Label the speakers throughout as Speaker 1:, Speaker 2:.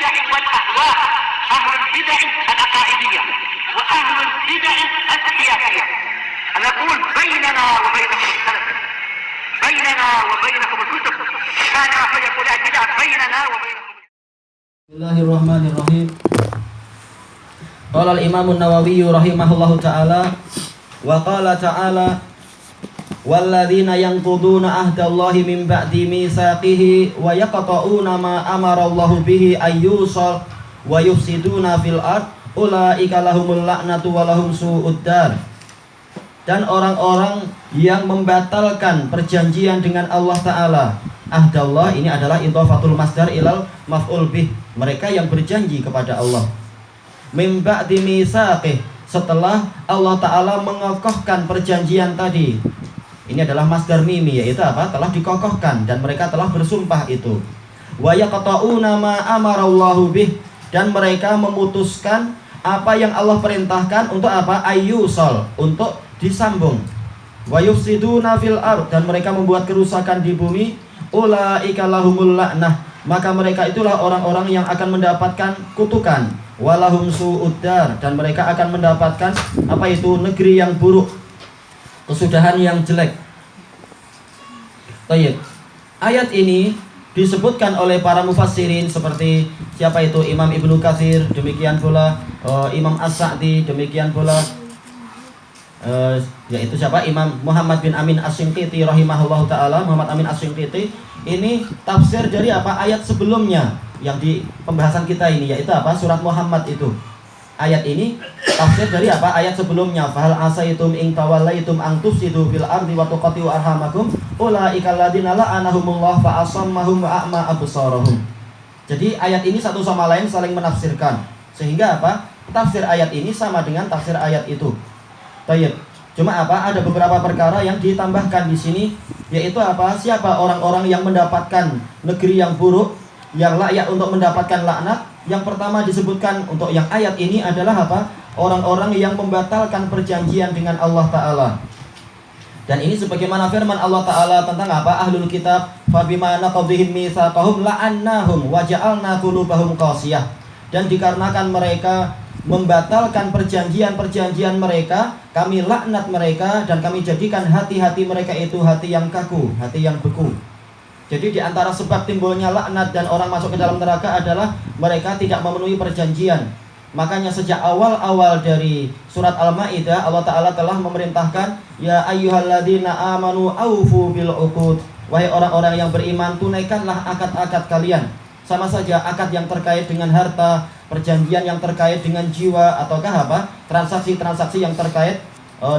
Speaker 1: البدع والأهواء، أهل البدع العقائدية وأهل البدع السياسية. نقول بيننا وبينكم السلف، بيننا وبينكم الكتب، كان فيقول البدع بيننا وبينكم.
Speaker 2: بسم الله الرحمن الرحيم. قال الإمام النووي رحمه الله تعالى وقال تعالى والذين ينقضون عهد الله من بعد ميثاقه ويقطعون ما أمر الله به أن يوصل ويفسدون في الأرض أولئك لهم اللعنة ولهم سوء الدار. Dan orang-orang yang membatalkan perjanjian dengan Allah Ta'ala. Ahdallah ini adalah idhafatul masdar ilal maf'ul bih, mereka yang berjanji kepada Allah. Mim ba'di mitsaqih, setelah Allah Ta'ala mengokohkan perjanjian tadi. Ini adalah masdar mimi, yaitu apa? Telah dikokohkan dan mereka telah bersumpah itu. Wa yaqta'una ma amarallahu bih, dan mereka memutuskan apa yang Allah perintahkan untuk apa? Ayyusal, untuk disambung. Wa yufsiduna fil ard, dan mereka membuat kerusakan di bumi. Ulaika lahumul la'nah, maka mereka itulah orang-orang yang akan mendapatkan kutukan. Walahum su'uddar, dan mereka akan mendapatkan apa itu? Negeri yang buruk, kesudahan yang jelek. Baik. Ayat ini disebutkan oleh para mufassirin seperti siapa itu? Imam Ibnu Katsir, demikian pula Imam As-Sa'di, demikian pula yaitu siapa? Imam Muhammad bin Amin As-Shinqiti rahimahullahu taala. Muhammad Amin As-Shinqiti ini tafsir dari apa? Ayat sebelumnya yang di pembahasan kita ini, yaitu apa? Surat Muhammad itu. Ayat ini tafsir dari apa? Ayat sebelumnya. Fahal asaitum in tawallaitum an tufsidu fil ardi wa tuqatti'u arhamakum ulaika alladziina la'anahumullah fa asammahum wa a'ma absarahum. Jadi ayat ini satu sama lain saling menafsirkan. Sehingga apa? Tafsir ayat ini sama dengan tafsir ayat itu. Baik. Cuma apa? Ada beberapa perkara yang ditambahkan di sini, yaitu apa? Siapa orang-orang yang mendapatkan negeri yang buruk, yang layak untuk mendapatkan laknat? Yang pertama disebutkan untuk yang ayat ini adalah apa? Orang-orang yang membatalkan perjanjian dengan Allah Ta'ala. Dan ini sebagaimana firman Allah Ta'ala tentang apa? Ahlul kitab fabima naqadhihim mitsaqahum la'annahum wa ja'alna qulubahum qasiyah. Dan dikarenakan mereka membatalkan perjanjian-perjanjian mereka, kami laknat mereka dan kami jadikan hati-hati mereka itu hati yang kaku, hati yang beku. Jadi di antara sebab timbulnya laknat dan orang masuk ke dalam neraka adalah mereka tidak memenuhi perjanjian. Makanya sejak awal-awal dari surat Al-Maidah, Allah Ta'ala telah memerintahkan, ya ayyuhalladzina amanu aufu bil uqud. Wahai orang-orang yang beriman, tunaikanlah akad-akad kalian. Sama saja akad yang terkait dengan harta, perjanjian yang terkait dengan jiwa, ataukah apa? Transaksi-transaksi yang terkait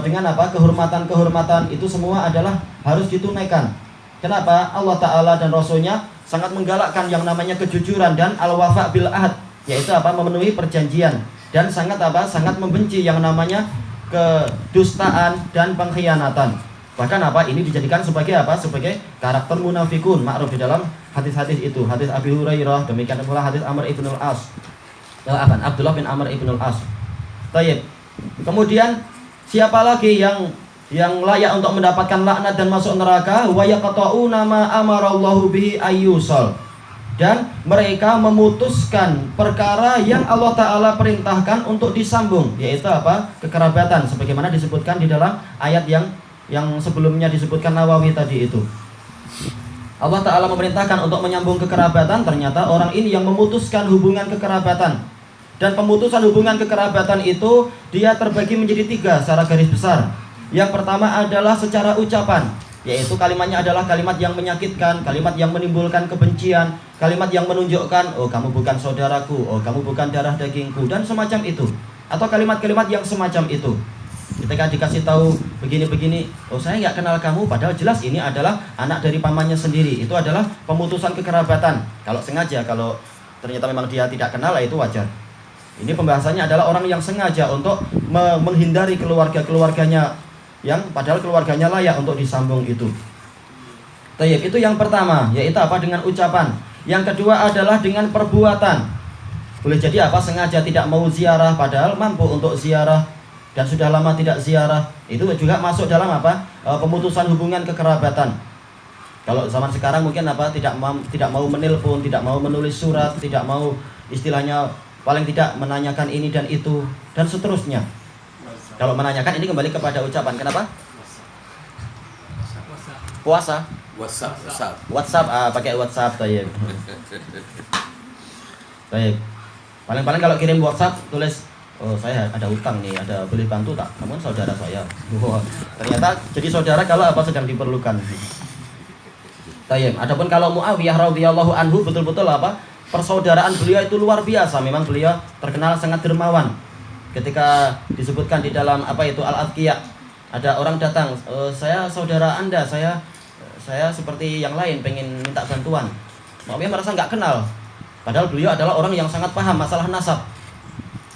Speaker 2: dengan apa? Kehormatan-kehormatan, itu semua adalah harus ditunaikan. Kenapa? Allah Ta'ala dan Rasulnya sangat menggalakkan yang namanya kejujuran dan al-wafa bil ahad, yaitu apa? Memenuhi perjanjian. Dan sangat apa? Sangat membenci yang namanya kedustaan dan pengkhianatan. Bahkan apa? Ini dijadikan sebagai apa? Sebagai karakter munafikun, ma'ruf di dalam hadis-hadis itu. Hadis Abi Hurairah, demikian pula hadis Amr ibn al-As. Abdullah bin Amr ibn al-As. Tayyib. Kemudian siapa lagi yang layak untuk mendapatkan laknat dan masuk neraka? Wa yaqta'una ma amarallahu bihi ayyusal. Dan mereka memutuskan perkara yang Allah Ta'ala perintahkan untuk disambung, yaitu apa? Kekerabatan, sebagaimana disebutkan di dalam ayat yang sebelumnya disebutkan Nawawi tadi itu. Allah Ta'ala memerintahkan untuk menyambung kekerabatan. Ternyata orang ini yang memutuskan hubungan kekerabatan. Dan pemutusan hubungan kekerabatan itu dia terbagi menjadi 3 secara garis besar. Yang pertama adalah secara ucapan, yaitu kalimatnya adalah kalimat yang menyakitkan, kalimat yang menimbulkan kebencian, kalimat yang menunjukkan, oh kamu bukan saudaraku, oh kamu bukan darah dagingku, dan semacam itu. Atau kalimat-kalimat yang semacam itu. Ketika dikasih tahu begini-begini, oh saya nggak kenal kamu, padahal jelas ini adalah anak dari pamannya sendiri. Itu adalah pemutusan kekerabatan. Kalau sengaja, kalau ternyata memang dia tidak kenal, itu wajar. Ini pembahasannya adalah orang yang sengaja untuk menghindari keluarganya yang padahal keluarganya layak untuk disambung itu. Tayyib, itu yang pertama, yaitu apa? Dengan ucapan. Yang kedua adalah dengan perbuatan. Boleh jadi apa? Sengaja tidak mau ziarah padahal mampu untuk ziarah dan sudah lama tidak ziarah. Itu juga masuk dalam apa? Pemutusan hubungan kekerabatan. Kalau zaman sekarang mungkin apa? Tidak mau menelpon, tidak mau menulis surat, tidak mau istilahnya paling tidak menanyakan ini dan itu dan seterusnya. Kalau menanyakan ini kembali kepada ucapan. Kenapa? Puasa. WhatsApp, pakai WhatsApp, baik. Paling-paling kalau kirim WhatsApp tulis, oh saya ada utang nih, ada boleh bantu tak? Kamu saudara saya. Ternyata jadi saudara kalau apa sedang diperlukan. Baik. Adapun kalau Muawiyah radhiyallahu anhu betul-betul apa? Persaudaraan beliau itu luar biasa. Memang beliau terkenal sangat dermawan. Ketika disebutkan di dalam apa itu Al-Adqiyah, ada orang datang, saya saudara Anda, saya seperti yang lain pengen minta bantuan. Muawiyah merasa nggak kenal, padahal beliau adalah orang yang sangat paham masalah nasab.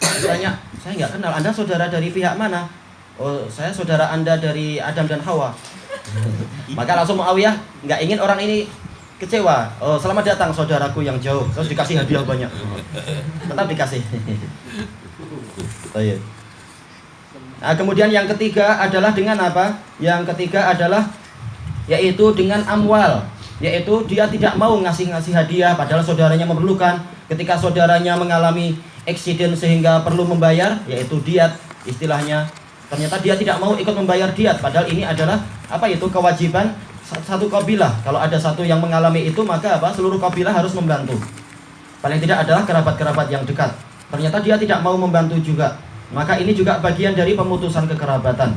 Speaker 2: Tanya, saya nggak kenal, Anda saudara dari pihak mana? Oh, saya saudara Anda dari Adam dan Hawa. Maka langsung Muawiyah nggak ingin orang ini kecewa. Oh, selamat datang saudaraku yang jauh. Terus dikasih hadiah banyak. Tetap dikasih. Nah, kemudian yang ketiga adalah dengan apa? Yang ketiga adalah yaitu dengan amwal, yaitu dia tidak mau ngasih hadiah padahal saudaranya memerlukan. Ketika saudaranya mengalami eksiden sehingga perlu membayar, yaitu diat istilahnya, ternyata dia tidak mau ikut membayar diat, padahal ini adalah apa itu kewajiban satu kabilah. Kalau ada satu yang mengalami itu, maka apa? Seluruh kabilah harus membantu. Paling tidak adalah kerabat-kerabat yang dekat. Ternyata dia tidak mau membantu juga. Maka ini juga bagian dari pemutusan kekerabatan.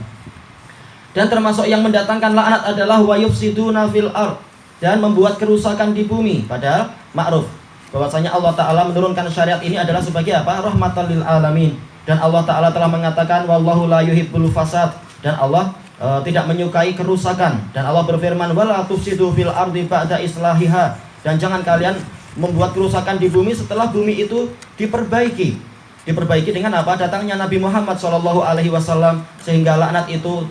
Speaker 2: Dan termasuk yang mendatangkan laknat adalah wa yufsiduna fil ard, dan membuat kerusakan di bumi. Padahal ma'ruf bahwasanya Allah Ta'ala menurunkan syariat ini adalah sebagai apa? Rahmatan lil alamin. Dan Allah Ta'ala telah mengatakan wallahu la yuhibbul fasad, dan Allah tidak menyukai kerusakan. Dan Allah berfirman wala tufsidu fil ardi ba'da islahiha, dan jangan kalian membuat kerusakan di bumi setelah bumi itu diperbaiki. Diperbaiki dengan apa? Datangnya Nabi Muhammad SAW, sehingga laknat itu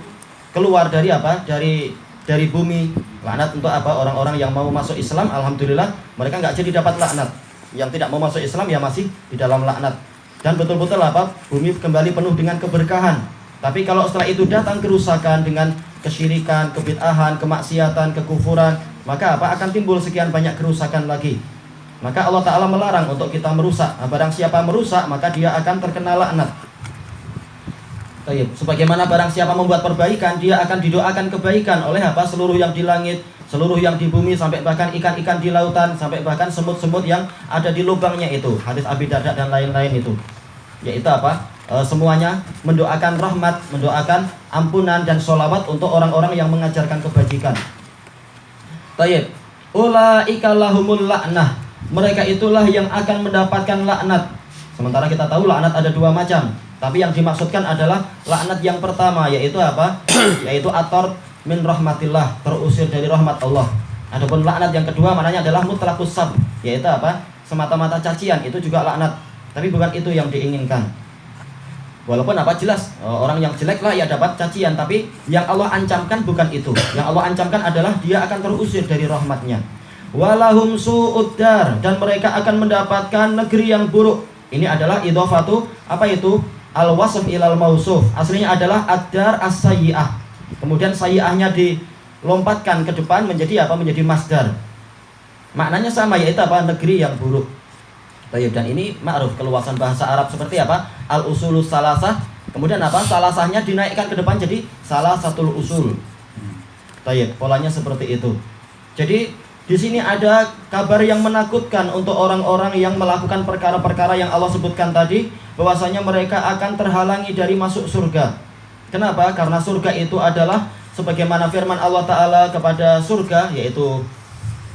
Speaker 2: keluar dari apa? Dari bumi. Laknat untuk apa? Orang-orang yang mau masuk Islam, alhamdulillah mereka nggak jadi dapat laknat. Yang tidak mau masuk Islam ya masih di dalam laknat. Dan betul-betul apa? Bumi kembali penuh dengan keberkahan. Tapi kalau setelah itu datang kerusakan dengan kesyirikan, kebid'ahan, kemaksiatan, kekufuran, maka apa? Akan timbul sekian banyak kerusakan lagi. Maka Allah Ta'ala melarang untuk kita merusak. Nah, barang siapa merusak, maka dia akan terkena laknat. Sebagaimana barang siapa membuat perbaikan, dia akan didoakan kebaikan oleh apa? Seluruh yang di langit, seluruh yang di bumi, sampai bahkan ikan-ikan di lautan, sampai bahkan semut-semut yang ada di lubangnya itu. Hadis Abi Darda dan lain-lain itu. Yaitu apa? Semuanya mendoakan rahmat, mendoakan ampunan dan sholawat untuk orang-orang yang mengajarkan kebajikan. Tayyib. Ulaika lahumul la'nah. Mereka itulah yang akan mendapatkan laknat. Sementara kita tahu laknat ada dua macam. Tapi yang dimaksudkan adalah laknat yang pertama, yaitu apa? Yaitu ator min rahmatillah, terusir dari rahmat Allah. Adapun laknat yang kedua maknanya adalah mutlaqus sab, yaitu apa? Semata-mata cacian, itu juga laknat. Tapi bukan itu yang diinginkan. Walaupun apa? Jelas orang yang jelek lah ya dapat cacian, tapi yang Allah ancamkan bukan itu. Yang Allah ancamkan adalah dia akan terusir dari rahmatnya. Walahum su'uddar, dan mereka akan mendapatkan negeri yang buruk. Ini adalah idhofatu apa itu? Al-wasf ilal mausuf. Aslinya adalah ad-dar as-sayyi'ah. Kemudian sayyi'ahnya dilompatkan ke depan menjadi apa? Menjadi masdar. Maknanya sama, yaitu apa? Negeri yang buruk. Dan ini ma'ruf keluasan bahasa Arab seperti apa? Al-usulus salasah. Kemudian apa? Salasahnya dinaikkan ke depan jadi salah satu usul. Polanya seperti itu. Jadi di sini ada kabar yang menakutkan untuk orang-orang yang melakukan perkara-perkara yang Allah sebutkan tadi, bahwasanya mereka akan terhalangi dari masuk surga. Kenapa? Karena surga itu adalah sebagaimana firman Allah Ta'ala kepada surga, yaitu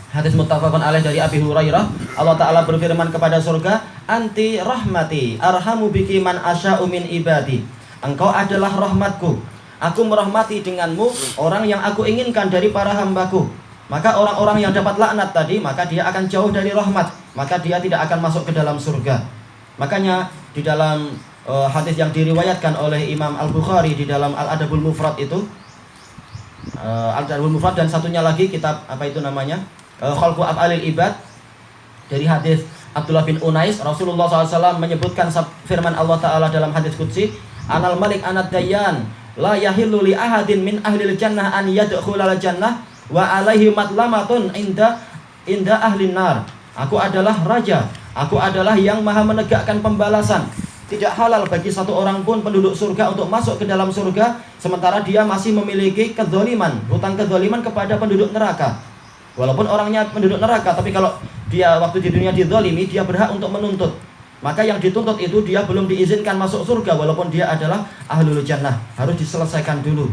Speaker 2: hadis muttafaqun alaih dari Abi Hurairah. Allah Ta'ala berfirman kepada surga, anti rahmati arhamu biki man asya'u min ibadi. Engkau adalah rahmatku, aku merahmati denganmu orang yang aku inginkan dari para hambaku. Maka orang-orang yang dapat laknat tadi, maka dia akan jauh dari rahmat, maka dia tidak akan masuk ke dalam surga. Makanya di dalam hadis yang diriwayatkan oleh Imam Al-Bukhari di dalam Al-Adabul Mufrad itu, Al-Adabul Mufrad, dan satunya lagi kitab apa itu namanya, Khalqu Af'alil Ibad, dari hadis Abdullah bin Unais, Rasulullah SAW menyebutkan firman Allah Ta'ala dalam hadis qudsi, Anal Malik Anad Dayyan la yahillu li ahadin min ahlil jannah an yadkhulal jannah wa alaihi matlamatun inda ahlin nar. Aku adalah raja, Aku adalah yang maha menegakkan pembalasan. Tidak halal bagi satu orang pun penduduk surga untuk masuk ke dalam surga sementara dia masih memiliki kezaliman, hutang kezaliman kepada penduduk neraka. Walaupun orangnya penduduk neraka, tapi kalau dia waktu di dunia dizalimi, dia berhak untuk menuntut. Maka yang dituntut itu dia belum diizinkan masuk surga walaupun dia adalah ahlul jannah. Harus diselesaikan dulu.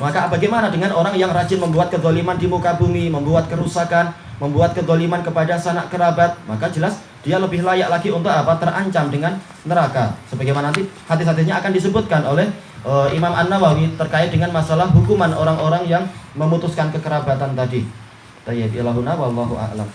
Speaker 2: Maka bagaimana dengan orang yang rajin membuat kezaliman di muka bumi, membuat kerusakan, membuat kezaliman kepada sanak kerabat? Maka jelas dia lebih layak lagi untuk apa? Terancam dengan neraka. Sebagaimana nanti hadis-hadisnya akan disebutkan oleh Imam An-Nawawi terkait dengan masalah hukuman orang-orang yang memutuskan kekerabatan tadi. Tayyib ilahuna wallahu a'lam.